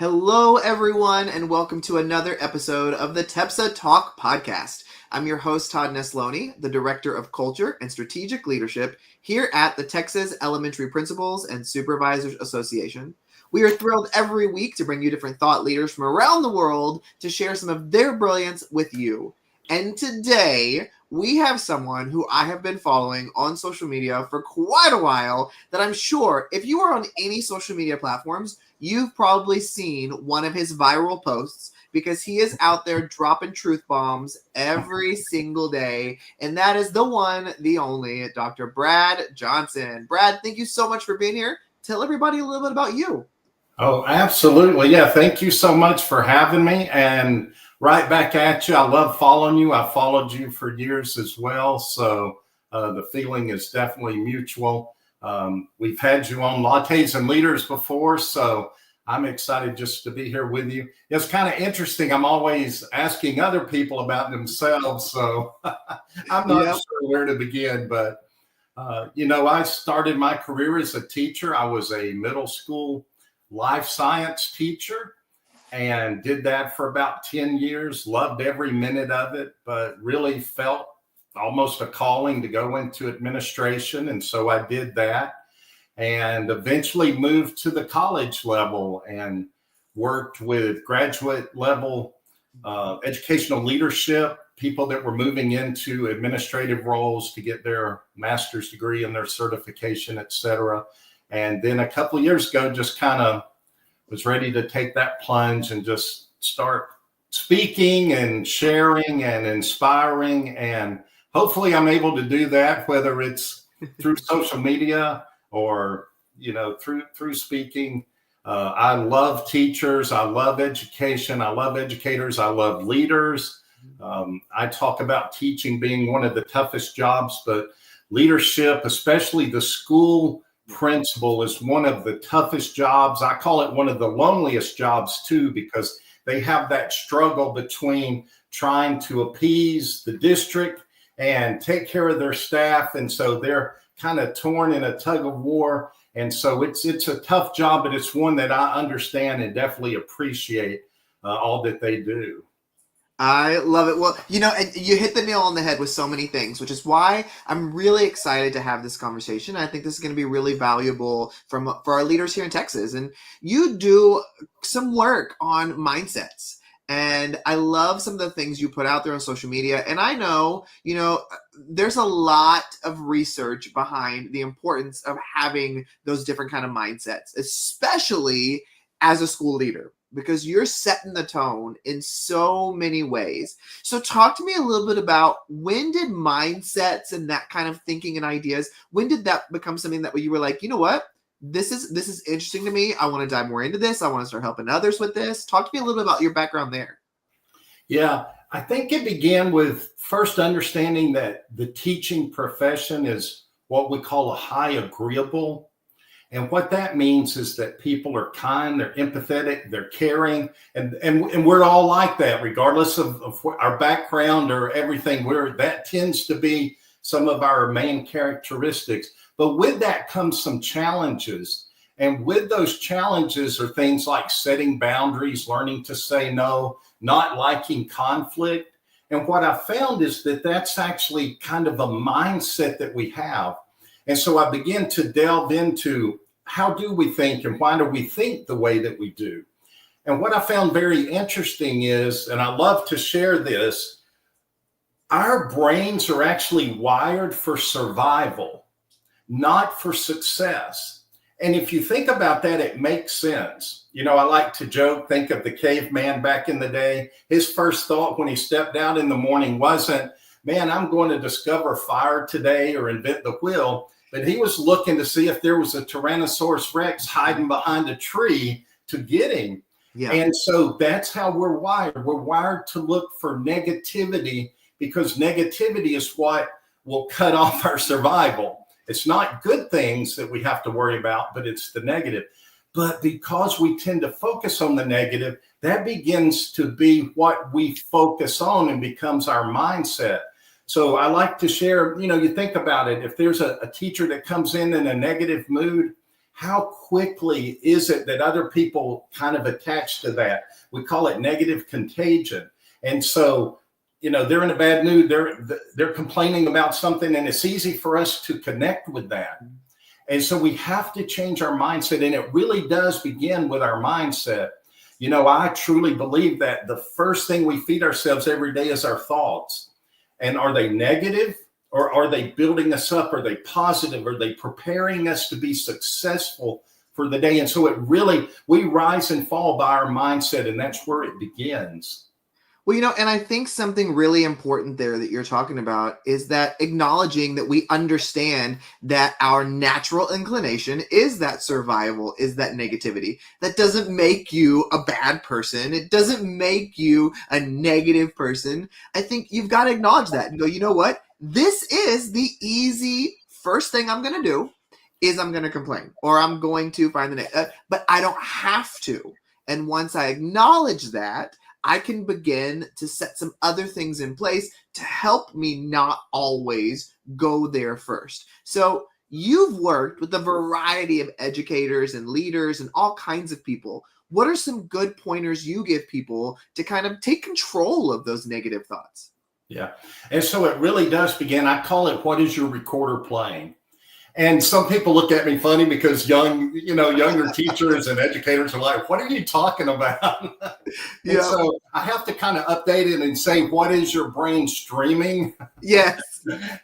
Hello, everyone, and welcome to another episode of the TEPSA Talk Podcast. I'm your host, Todd Nesloni, the Director of Culture and Strategic Leadership here at the Texas Elementary Principals and Supervisors Association. We are thrilled every week to bring you different thought leaders from around the world to share some of their brilliance with you. And today, we have someone who I have been following on social media for quite a while that I'm sure if you are on any social media platforms, you've probably seen one of his viral posts because he is out there dropping truth bombs every single day. And that is the one, the only, Dr. Brad Johnson. Brad, thank you so much for being here. Tell everybody a little bit about you. Oh, absolutely. Yeah. Thank you so much for having me. And right back at you. I love following you. I followed you for years as well. So the feeling is definitely mutual. We've had you on Lattes and Leaders before, so I'm excited just to be here with you. It's kind of interesting. I'm always asking other people about themselves, so I'm not sure where to begin. But, I started my career as a teacher. I was a middle school life science teacher and did that for about 10 years. Loved every minute of it, but really felt almost a calling to go into administration. And so I did that and eventually moved to the college level and worked with graduate level educational leadership, people that were moving into administrative roles to get their master's degree and their certification, et cetera. And then a couple of years ago, just kind of was ready to take that plunge and just start speaking and sharing and inspiring. And hopefully I'm able to do that, whether it's through social media or, through speaking. I love teachers. I love education. I love educators. I love leaders. I talk about teaching being one of the toughest jobs, but leadership, especially the school principal, is one of the toughest jobs. I call it one of the loneliest jobs too, because they have that struggle between trying to appease the district and take care of their staff. And so they're kind of torn in a tug of war. And so it's a tough job, but it's one that I understand and definitely appreciate all that they do. I love it. Well, and you hit the nail on the head with so many things, which is why I'm really excited to have this conversation. I think this is going to be really valuable for our leaders here in Texas. And you do some work on mindsets. And I love some of the things you put out there on social media. And I know, there's a lot of research behind the importance of having those different kind of mindsets, especially as a school leader, because you're setting the tone in so many ways. So talk to me a little bit about, when did mindsets and that kind of thinking and ideas, when did that become something that you were like, you know what, this is interesting to me. I want to dive more into this. I want to start helping others with this. Talk to me a little bit about your background there. Yeah, I think it began with first understanding that the teaching profession is what we call a high agreeable. And what that means is that people are kind, they're empathetic, they're caring, and we're all like that, regardless of our background or everything. That tends to be some of our main characteristics. But with that comes some challenges. And with those challenges are things like setting boundaries, learning to say no, not liking conflict. And what I found is that that's actually kind of a mindset that we have. And so I began to delve into, how do we think and why do we think the way that we do? And what I found very interesting is, and I love to share this, our brains are actually wired for survival, not for success. And if you think about that, it makes sense. I like to joke, think of the caveman back in the day. His first thought when he stepped out in the morning wasn't, man, I'm going to discover fire today or invent the wheel. But he was looking to see if there was a Tyrannosaurus Rex hiding behind a tree to get him. Yeah. And so that's how we're wired. We're wired to look for negativity, because negativity is what will cut off our survival. It's not good things that we have to worry about, but it's the negative. But because we tend to focus on the negative, that begins to be what we focus on and becomes our mindset. So I like to share, you think about it. If there's a teacher that comes in a negative mood, how quickly is it that other people kind of attach to that? We call it negative contagion. And so, they're in a bad mood. They're complaining about something, and it's easy for us to connect with that. And so we have to change our mindset, and it really does begin with our mindset. I truly believe that the first thing we feed ourselves every day is our thoughts. And are they negative, or are they building us up? Are they positive? Are they preparing us to be successful for the day? And so we rise and fall by our mindset, and that's where it begins. Well, and I think something really important there that you're talking about is that acknowledging that we understand that our natural inclination is that survival, is that negativity. That doesn't make you a bad person. It doesn't make you a negative person. I think you've got to acknowledge that and go, you know what? This is the easy first thing I'm going to do is I'm going to complain, or I'm going to find the negative, but I don't have to. And once I acknowledge that, I can begin to set some other things in place to help me not always go there first. So you've worked with a variety of educators and leaders and all kinds of people. What are some good pointers you give people to kind of take control of those negative thoughts? Yeah. And so it really does begin. I call it, what is your recorder playing? And some people look at me funny because younger teachers and educators are like, what are you talking about? Yeah. So I have to kind of update it and say, what is your brain streaming? Yes.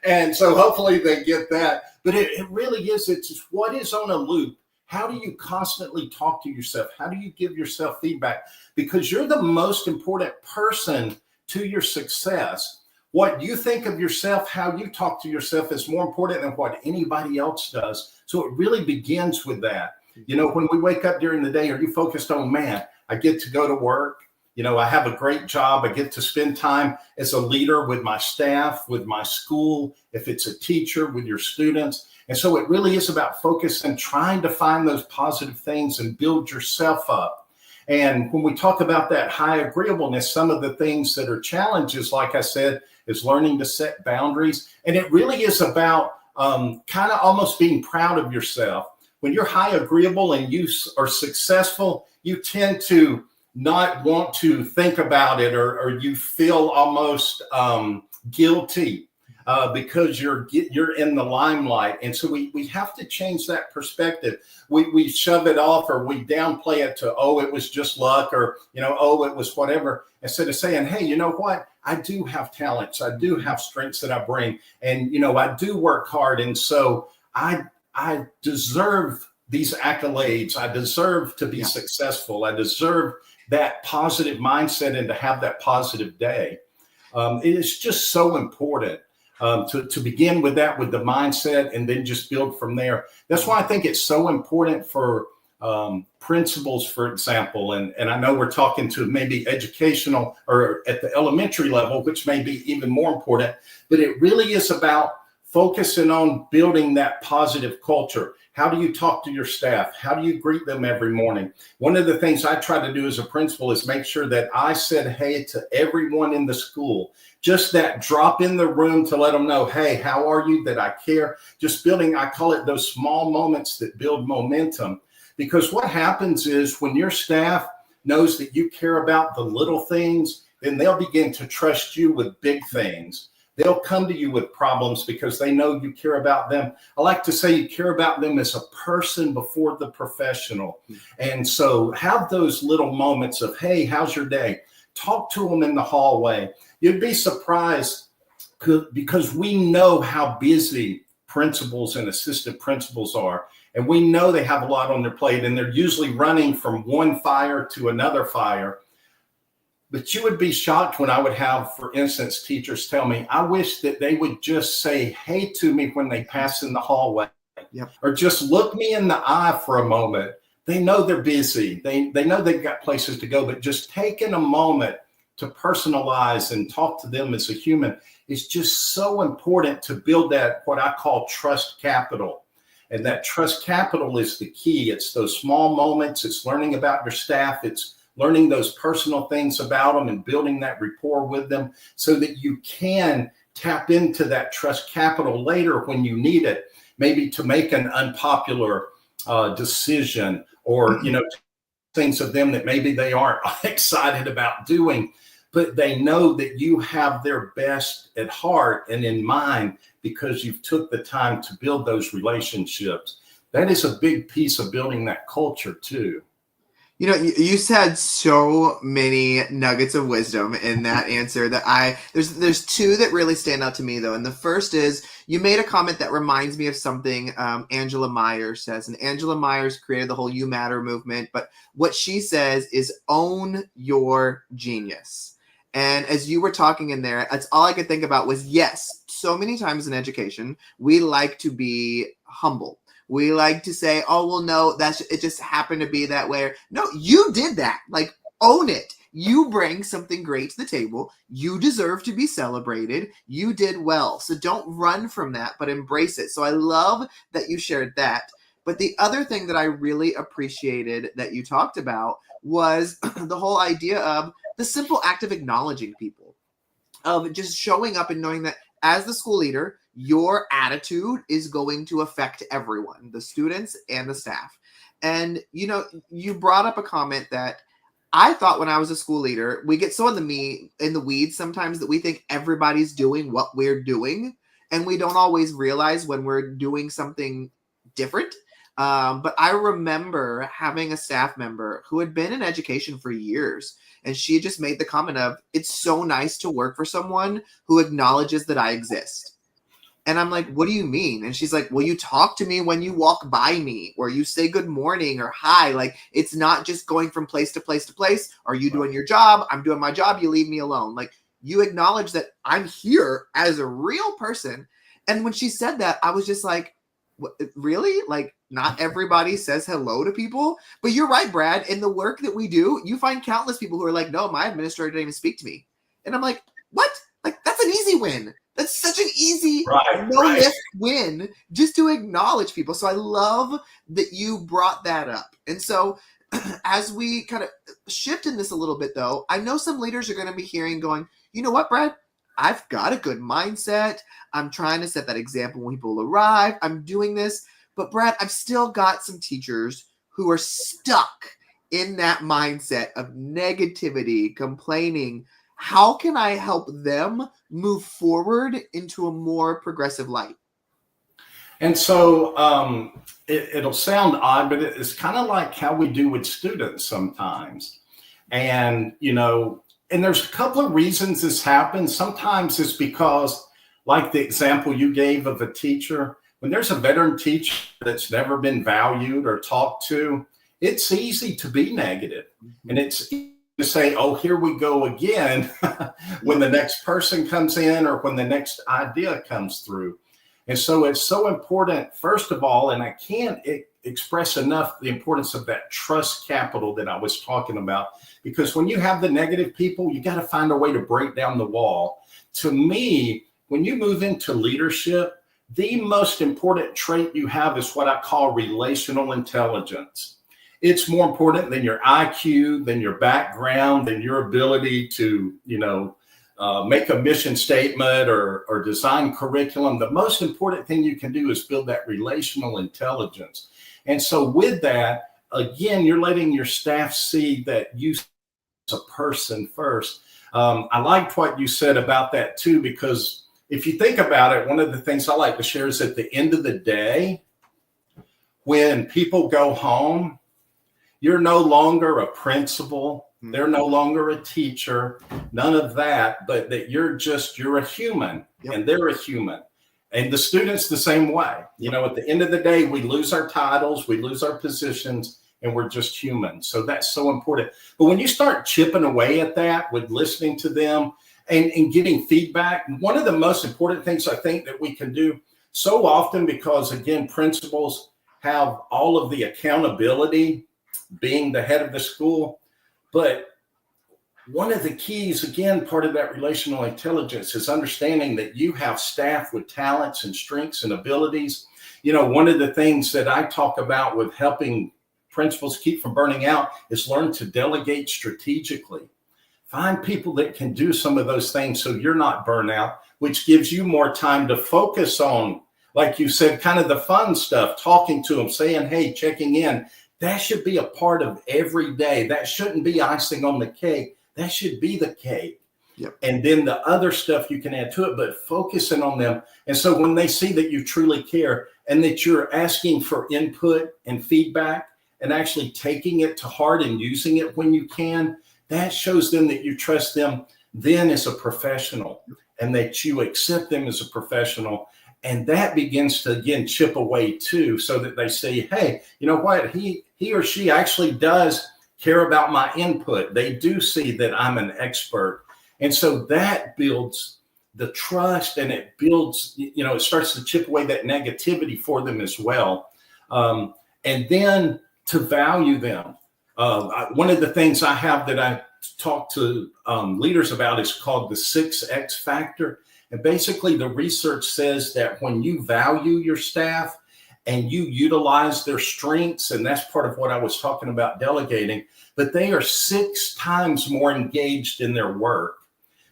And so hopefully they get that. But it really is, it's just what is on a loop. How do you constantly talk to yourself? How do you give yourself feedback? Because you're the most important person to your success. What you think of yourself, how you talk to yourself is more important than what anybody else does. So it really begins with that. When we wake up during the day, are you focused on, man, I get to go to work. I have a great job. I get to spend time as a leader with my staff, with my school, if it's a teacher, with your students. And so it really is about focus and trying to find those positive things and build yourself up. And when we talk about that high agreeableness, some of the things that are challenges, like I said, is learning to set boundaries. And it really is about kind of almost being proud of yourself. When you're high agreeable and you are successful, you tend to not want to think about it, or you feel almost guilty because you're in the limelight. And so we have to change that perspective. We shove it off, or we downplay it to, it was just luck, or, it was whatever, instead of saying, hey, you know what? I do have talents. I do have strengths that I bring. And, I do work hard. And so I deserve these accolades. I deserve to be successful. I deserve that positive mindset and to have that positive day. It is just so important to begin with that, with the mindset, and then just build from there. That's why I think it's so important for principals, for example, and I know we're talking to maybe educational or at the elementary level, which may be even more important, but it really is about focusing on building that positive culture. How do you talk to your staff? How do you greet them every morning? One of the things I try to do as a principal is make sure that I said hey to everyone in the school. Just that drop in the room to let them know, hey, how are you? That I care. Just building, I call it those small moments that build momentum. Because what happens is when your staff knows that you care about the little things, then they'll begin to trust you with big things. They'll come to you with problems because they know you care about them. I like to say you care about them as a person before the professional. And so have those little moments of, hey, how's your day? Talk to them in the hallway. You'd be surprised because we know how busy principals and assistant principals are. And we know they have a lot on their plate, and they're usually running from one fire to another fire. But you would be shocked when I would have, for instance, teachers tell me, I wish that they would just say hey to me when they pass in the hallway, or just look me in the eye for a moment. They know they're busy. They know they've got places to go, but just taking a moment to personalize and talk to them as a human is just so important to build that, what I call trust capital. And that trust capital is the key. It's those small moments. It's learning about your staff. It's learning those personal things about them and building that rapport with them so that you can tap into that trust capital later when you need it, maybe to make an unpopular decision, or, things of them that maybe they aren't excited about doing, but they know that you have their best at heart and in mind because you've took the time to build those relationships. That is a big piece of building that culture too. You said so many nuggets of wisdom in that answer that there's two that really stand out to me though. And the first is you made a comment that reminds me of something Angela Myers says. And Angela Myers created the whole You Matter movement. But what she says is own your genius. And as you were talking in there, that's all I could think about was, yes, so many times in education, we like to be humble. We like to say, oh, well, no, it just happened to be that way. No, you did that. Like, own it. You bring something great to the table. You deserve to be celebrated. You did well. So don't run from that, but embrace it. So I love that you shared that. But the other thing that I really appreciated that you talked about was the whole idea of the simple act of acknowledging people, of just showing up and knowing that as the school leader, your attitude is going to affect everyone, the students and the staff. And, you brought up a comment that I thought when I was a school leader, we get so in the weeds sometimes that we think everybody's doing what we're doing. And we don't always realize when we're doing something different. But I remember having a staff member who had been in education for years. And she just made the comment of, it's so nice to work for someone who acknowledges that I exist. And I'm like, what do you mean? And she's like, well, you talk to me when you walk by me, or you say good morning or hi. Like, it's not just going from place to place to place. Are you doing your job? I'm doing my job. You leave me alone. Like, you acknowledge that I'm here as a real person. And when she said that, I was just like, what, really? Like, not everybody says hello to people. But you're right, Brad. In the work that we do, you find countless people who are like, no, my administrator didn't even speak to me. And I'm like, what? Like, that's an easy win. That's such an easy no-lift win, just to acknowledge people. So I love that you brought that up. And so as we kind of shift in this a little bit, though, I know some leaders are going to be hearing going, you know what, Brad? I've got a good mindset. I'm trying to set that example when people arrive. I'm doing this. But Brad, I've still got some teachers who are stuck in that mindset of negativity, complaining. How can I help them move forward into a more progressive light? And so it'll sound odd, but it's kind of like how we do with students sometimes. And, and there's a couple of reasons this happens. Sometimes it's because, like the example you gave of a teacher, when there's a veteran teacher that's never been valued or talked to, it's easy to be negative. And it's easy to say, oh, here we go again, when the next person comes in or when the next idea comes through. And so it's so important, first of all, and I can't express enough the importance of that trust capital that I was talking about, because when you have the negative people, you got to find a way to break down the wall. To me, when you move into leadership, the most important trait you have is what I call relational intelligence. It's more important than your IQ, than your background, than your ability to, make a mission statement or design curriculum. The most important thing you can do is build that relational intelligence. And so with that, again, you're letting your staff see that you as a person first. I liked what you said about that too, because if you think about it, one of the things I like to share is at the end of the day, when people go home, you're no longer a principal. They're no longer a teacher, none of that, but that you're a human. Yep. And they're a human. And the students the same way. At the end of the day, we lose our titles, we lose our positions, and we're just human. So that's so important. But when you start chipping away at that with listening to them and getting feedback, one of the most important things I think that we can do so often, because again, principals have all of the accountability being the head of the school. But one of the keys, again, part of that relational intelligence is understanding that you have staff with talents and strengths and abilities. One of the things that I talk about with helping principals keep from burning out is learn to delegate strategically. Find people that can do some of those things so you're not burnt out, which gives you more time to focus on like you said, kind of the fun stuff, talking to them, saying, hey, checking in. That should be a part of every day. That shouldn't be icing on the cake. That should be the cake. Yep. And then the other stuff you can add to it, but focusing on them. And so when they see that you truly care and that you're asking for input and feedback and actually taking it to heart and using it when you can, that shows them that you trust them then as a professional and that you accept them as a professional. And that begins to, again, chip away too, so that they say, hey, you know what? He or she actually does care about my input. They do see that I'm an expert. And so that builds the trust, and it builds, it starts to chip away that negativity for them as well. And then to value them. One of the things I have that I talk to leaders about is called the 6X factor. And basically the research says that when you value your staff and you utilize their strengths, and that's part of what I was talking about delegating, but they are 6 times more engaged in their work.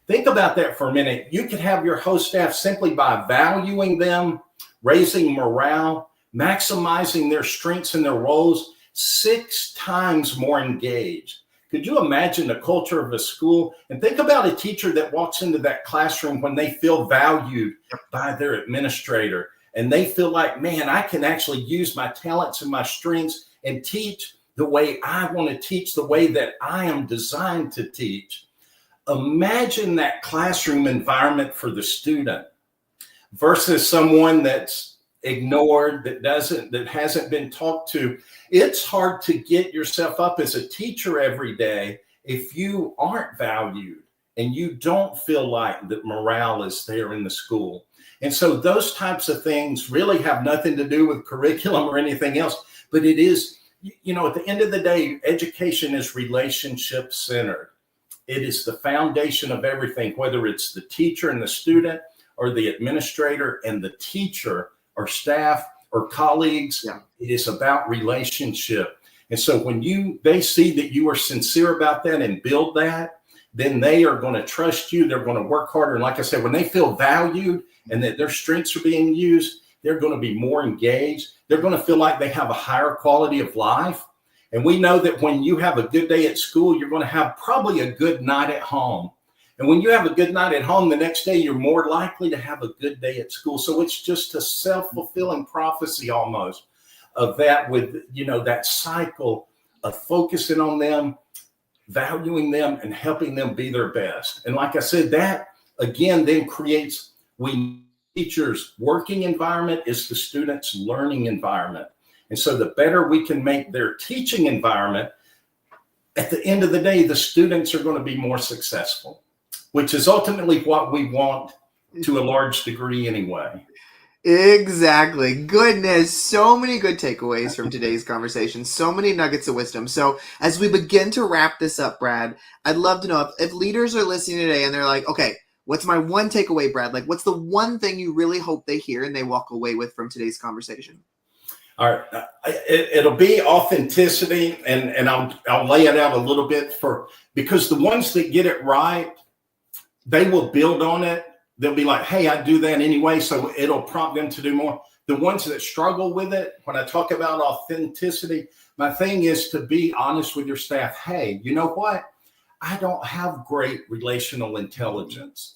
Think about that for a minute. You could have your host staff simply by valuing them, raising morale, maximizing their strengths and their roles, 6 times more engaged. Could you imagine the culture of a school? And think about a teacher that walks into that classroom when they feel valued by their administrator and they feel like, man, I can actually use my talents and my strengths and teach the way I want to teach, the way that I am designed to teach. Imagine that classroom environment for the student versus someone that's ignored, that hasn't been talked to. It's hard to get yourself up as a teacher every day if you aren't valued and you don't feel like that morale is there in the school. And so those types of things really have nothing to do with curriculum or anything else, but it is, at the end of the day, education is relationship centered. It is the foundation of everything, whether it's the teacher and the student or the administrator and the teacher or staff or colleagues. Yeah. It is about relationship. And so when they see that you are sincere about that and build that, then they are going to trust you. They're going to work harder. And like I said, when they feel valued and that their strengths are being used, they're going to be more engaged. They're going to feel like they have a higher quality of life. And we know that when you have a good day at school, you're going to have probably a good night at home. And when you have a good night at home, the next day, you're more likely to have a good day at school. So it's just a self-fulfilling prophecy almost of that, with, that cycle of focusing on them, valuing them, and helping them be their best. And like I said, that again then creates, teachers' working environment is the students' learning environment. And so the better we can make their teaching environment, at the end of the day, the students are going to be more successful, which is ultimately what we want to a large degree anyway. Exactly. Goodness. So many good takeaways from today's conversation. So many nuggets of wisdom. So as we begin to wrap this up, Brad, I'd love to know if leaders are listening today and they're like, okay, what's my one takeaway, Brad? Like, what's the one thing you really hope they hear and they walk away with from today's conversation? All right. It'll be authenticity, and I'll lay it out a little bit because the ones that get it right, they will build on it. They'll be like, hey, I do that anyway. So it'll prompt them to do more. The ones that struggle with it, when I talk about authenticity, my thing is to be honest with your staff. Hey, you know what? I don't have great relational intelligence,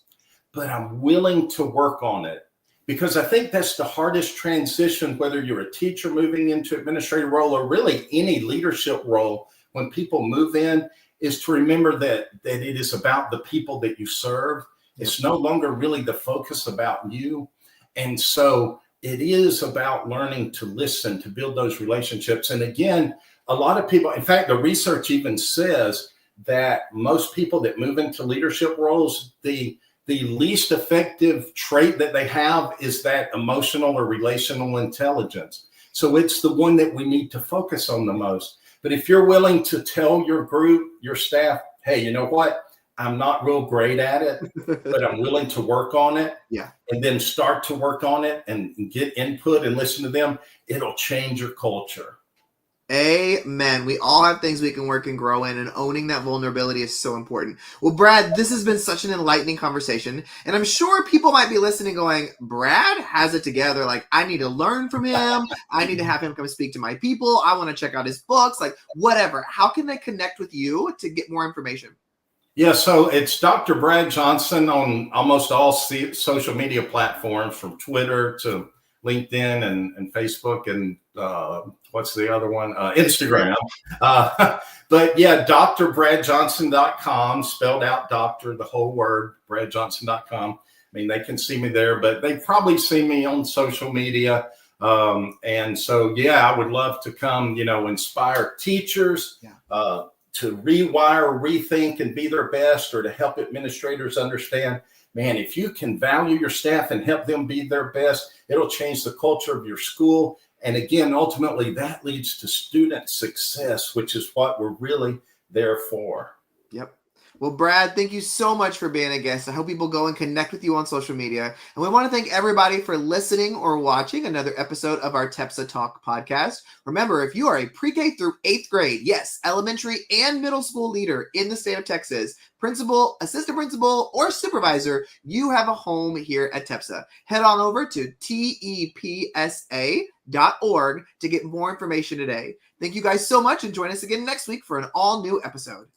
but I'm willing to work on it. Because I think that's the hardest transition, whether you're a teacher moving into administrative role or really any leadership role, when people move in, is to remember that it is about the people that you serve. It's no longer really the focus about you. And so it is about learning to listen, to build those relationships. And again, a lot of people, in fact, the research even says that most people that move into leadership roles, the least effective trait that they have is that emotional or relational intelligence. So it's the one that we need to focus on the most. But if you're willing to tell your group, your staff, hey, you know what? I'm not real great at it, but I'm willing to work on it. Yeah. And then start to work on it and get input and listen to them, it'll change your culture. Amen. We all have things we can work and grow in, and owning that vulnerability is so important. Well, Brad, this has been such an enlightening conversation, and I'm sure people might be listening going, Brad has it together. Like, I need to learn from him. I need to have him come speak to my people. I want to check out his books, like whatever. How can they connect with you to get more information? Yeah, so it's Dr. Brad Johnson on almost all social media platforms, from Twitter to LinkedIn and Facebook and what's the other one? Instagram. But yeah, drbradjohnson.com, spelled out doctor, the whole word, bradjohnson.com. I mean, they can see me there, but they probably see me on social media. And so, yeah, I would love to come, inspire teachers, to rewire, rethink, and be their best, or to help administrators understand, man, if you can value your staff and help them be their best, it'll change the culture of your school. And again, ultimately, that leads to student success, which is what we're really there for. Yep. Well, Brad, thank you so much for being a guest. I hope people go and connect with you on social media. And we want to thank everybody for listening or watching another episode of our TEPSA Talk podcast. Remember, if you are a pre-K through 8th grade, yes, elementary and middle school leader in the state of Texas, principal, assistant principal, or supervisor, you have a home here at TEPSA. Head on over to tepsa.org to get more information today. Thank you guys so much, and join us again next week for an all-new episode.